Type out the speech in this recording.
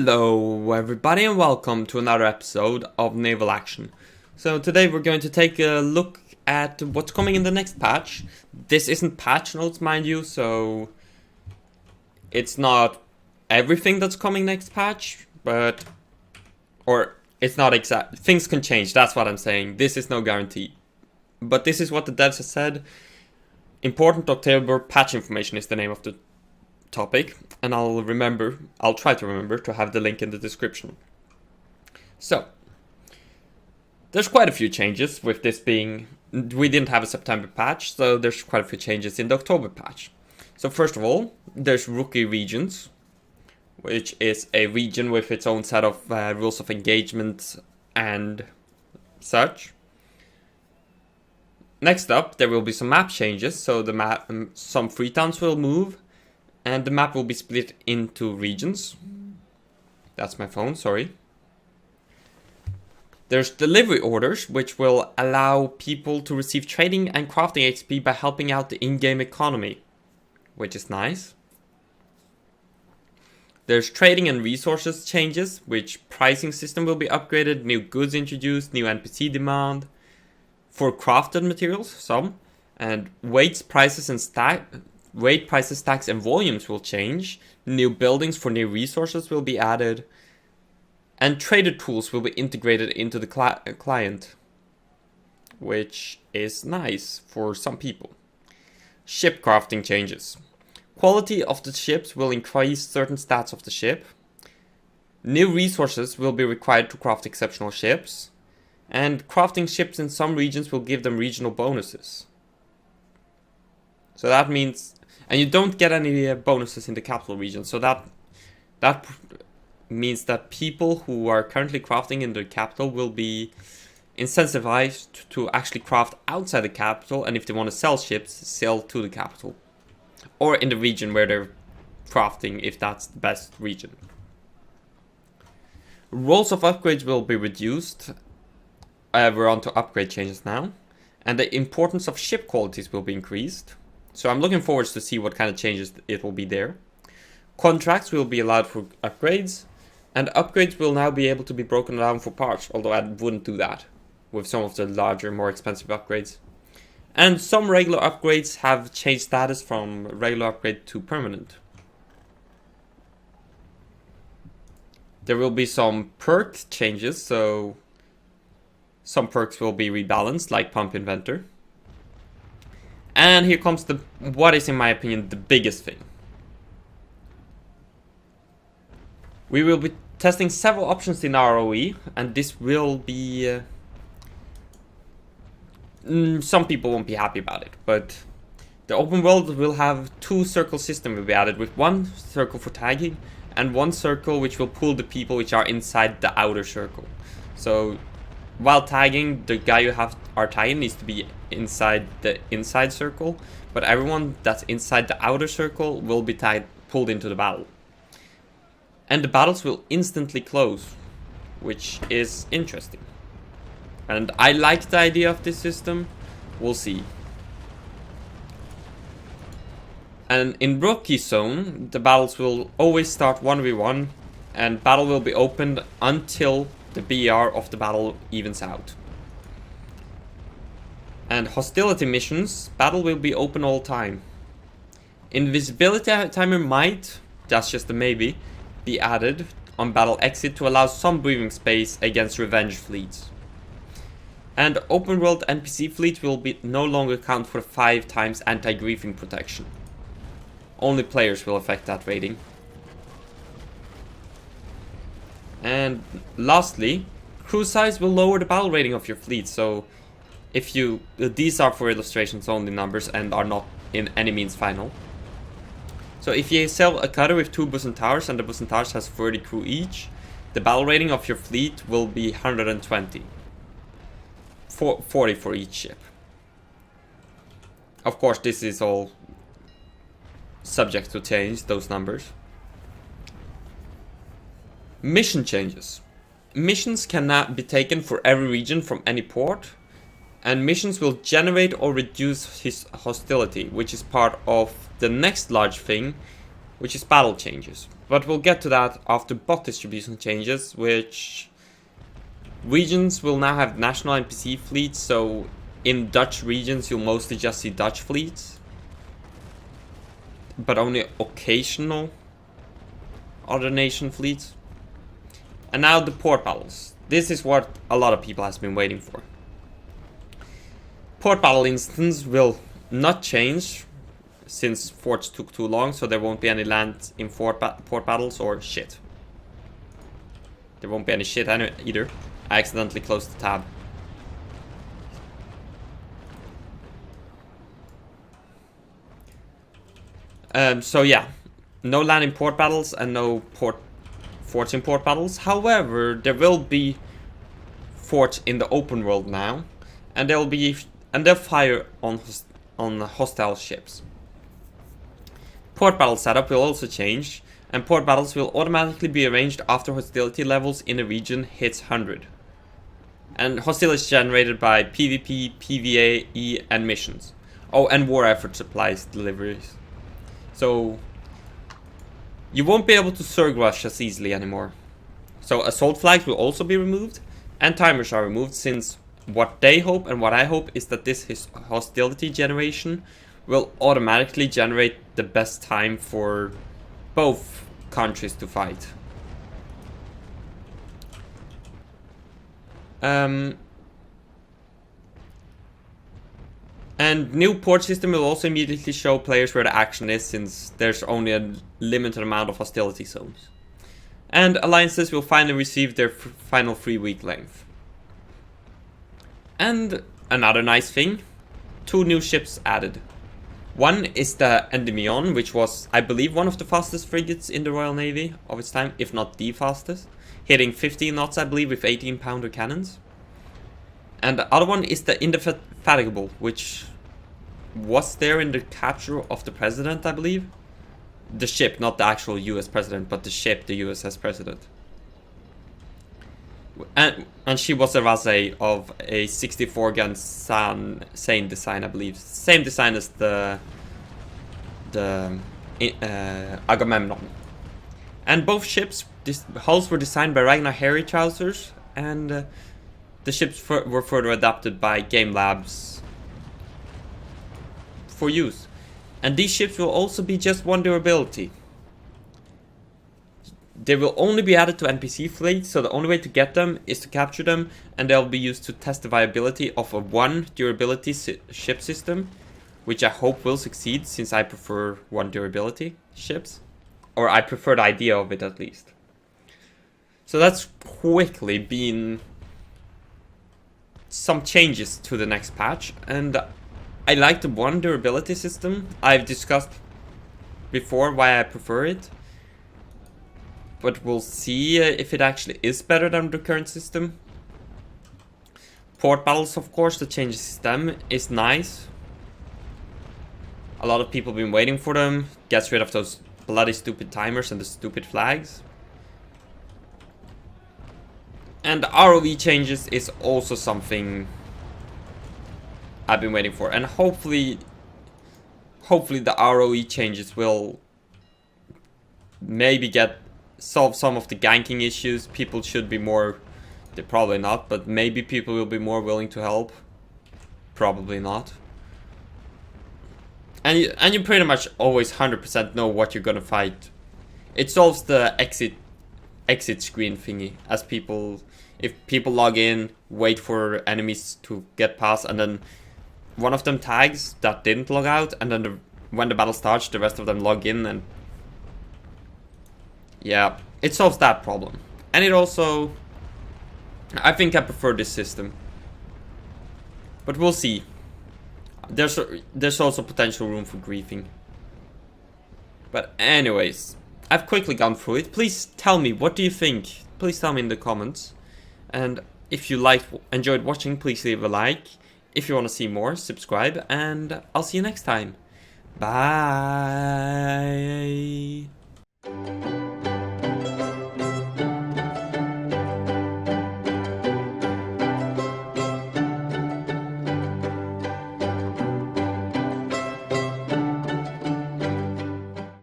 Hello everybody and welcome to another episode of Naval Action. So today we're going to take a look at what's coming in the next patch. This isn't patch notes, mind you, so it's not everything that's coming next patch, or it's not exact. Things can change, that's what I'm saying. This is no guarantee. But this is what the devs have said. Important October patch information is the name of the topic, and I'll try to remember to have the link in the description. So, there's quite a few changes with this being, we didn't have a September patch, so there's quite a few changes in the October patch. So first of all, there's rookie regions, which is a region with its own set of rules of engagement and such. Next up, there will be some map changes, so the map, some free towns will move, and the map will be split into regions. That's my phone, sorry. There's delivery orders, which will allow people to receive trading and crafting XP by helping out the in-game economy, which is nice. There's trading and resources changes, which pricing system will be upgraded, new goods introduced, new NPC demand for crafted materials, some, and weights, prices, stacks, and volumes will change. New buildings for new resources will be added. And trader tools will be integrated into the client, which is nice for some people. Ship crafting changes. Quality of the ships will increase certain stats of the ship. New resources will be required to craft exceptional ships. And crafting ships in some regions will give them regional bonuses. So that means, and you don't get any bonuses in the capital region, so that means that people who are currently crafting in the capital will be incentivized to actually craft outside the capital, and if they want to sell ships, sell to the capital. Or in the region where they're crafting, if that's the best region. Rolls of upgrades will be reduced. We're on to upgrade changes now. And the importance of ship qualities will be increased. So I'm looking forward to see what kind of changes it will be there. Contracts will be allowed for upgrades. And upgrades will now be able to be broken down for parts, although I wouldn't do that with some of the larger, more expensive upgrades. And some regular upgrades have changed status from regular upgrade to permanent. There will be some perk changes, so some perks will be rebalanced, like Pump Inventor. And here comes what is, in my opinion, the biggest thing. We will be testing several options in ROE, and this will be... some people won't be happy about it, but the open world will have two circle system will be added, with one circle for tagging, and one circle which will pull the people which are inside the outer circle. So, while tagging, the guy you are tagging needs to be inside the inside circle, but everyone that's inside the outer circle will be pulled into the battle. And the battles will instantly close, which is interesting. And I like the idea of this system. We'll see. And in Rookie Zone, the battles will always start 1v1, and battle will be opened until the BR of the battle evens out. And hostility missions, battle will be open all time. Invisibility timer might, that's just a maybe, be added on battle exit to allow some breathing space against revenge fleets. And open world NPC fleet will no longer count for 5 times anti-griefing protection. Only players will affect that rating. And lastly, crew size will lower the battle rating of your fleet, so if these are for illustrations only numbers and are not in any means final. So if you sell a cutter with 2 bosom towers and the bosom towers has 30 crew each, the battle rating of your fleet will be 120. 40 for each ship. Of course, this is all subject to change, those numbers. Mission changes. Missions cannot be taken for every region from any port, and missions will generate or reduce his hostility, which is part of the next large thing, which is battle changes. But we'll get to that after bot distribution changes, which regions will now have national NPC fleets, so in Dutch regions you'll mostly just see Dutch fleets, but only occasional other nation fleets. And now the port battles. This is what a lot of people has been waiting for. Port battle instance will not change, since forts took too long, so there won't be any land in port battles or shit. There won't be any shit either. I accidentally closed the tab. So yeah, no land in port battles and no forts in port battles. However, there will be forts in the open world now, and they'll fire on hostile ships. Port battle setup will also change, and port battles will automatically be arranged after hostility levels in a region hits 100. And hostility is generated by PvP, PvE, and missions. Oh, and war effort supplies deliveries. So you won't be able to surge rush as easily anymore. So assault flags will also be removed, and timers are removed, since what they hope and what I hope is that this hostility generation will automatically generate the best time for both countries to fight. And new port system will also immediately show players where the action is, since there's only a limited amount of hostility zones. And alliances will finally receive their final 3-week length. And another nice thing, 2 new ships added. One is the Endymion, which was, I believe, one of the fastest frigates in the Royal Navy of its time, if not the fastest, hitting 15 knots, I believe, with 18-pounder cannons. And the other one is the Indefatigable, which was there in the capture of the president, I believe. The ship, not the actual US president, but the ship, the USS president. And she was a Razay of a 64-gun Sane design, I believe. Same design as the Agamemnon. And both ships, hulls were designed by Ragnar Hairy Trousers, and the ships were further adapted by Game Labs for use. And these ships will also be just 1 durability. They will only be added to NPC fleets, so the only way to get them is to capture them, and they'll be used to test the viability of a 1 durability ship system, which I hope will succeed, since I prefer 1 durability ships. Or I prefer the idea of it, at least. So that's quickly been some changes to the next patch, and I like the 1 durability system. I've discussed before why I prefer it, but we'll see if it actually is better than the current system. Port battles, of course, the change system is nice. A lot of people have been waiting for them. Gets rid of those bloody stupid timers and the stupid flags. And the ROV changes is also something I've been waiting for. And hopefully the ROE changes will maybe solve some of the ganking issues. People should be more, they're probably not, but maybe people will be more willing to help. Probably not. And you pretty much always 100% know what you're gonna fight. It solves the exit screen thingy, as if people log in, wait for enemies to get past, and then one of them tags that didn't log out, and then when the battle starts, the rest of them log in, and yeah, it solves that problem. And it also, I think I prefer this system, but we'll see. There's also potential room for griefing. But anyways, I've quickly gone through it. Please tell me, what do you think? Please tell me in the comments. And if you enjoyed watching, please leave a like. If you want to see more, subscribe, and I'll see you next time. Bye.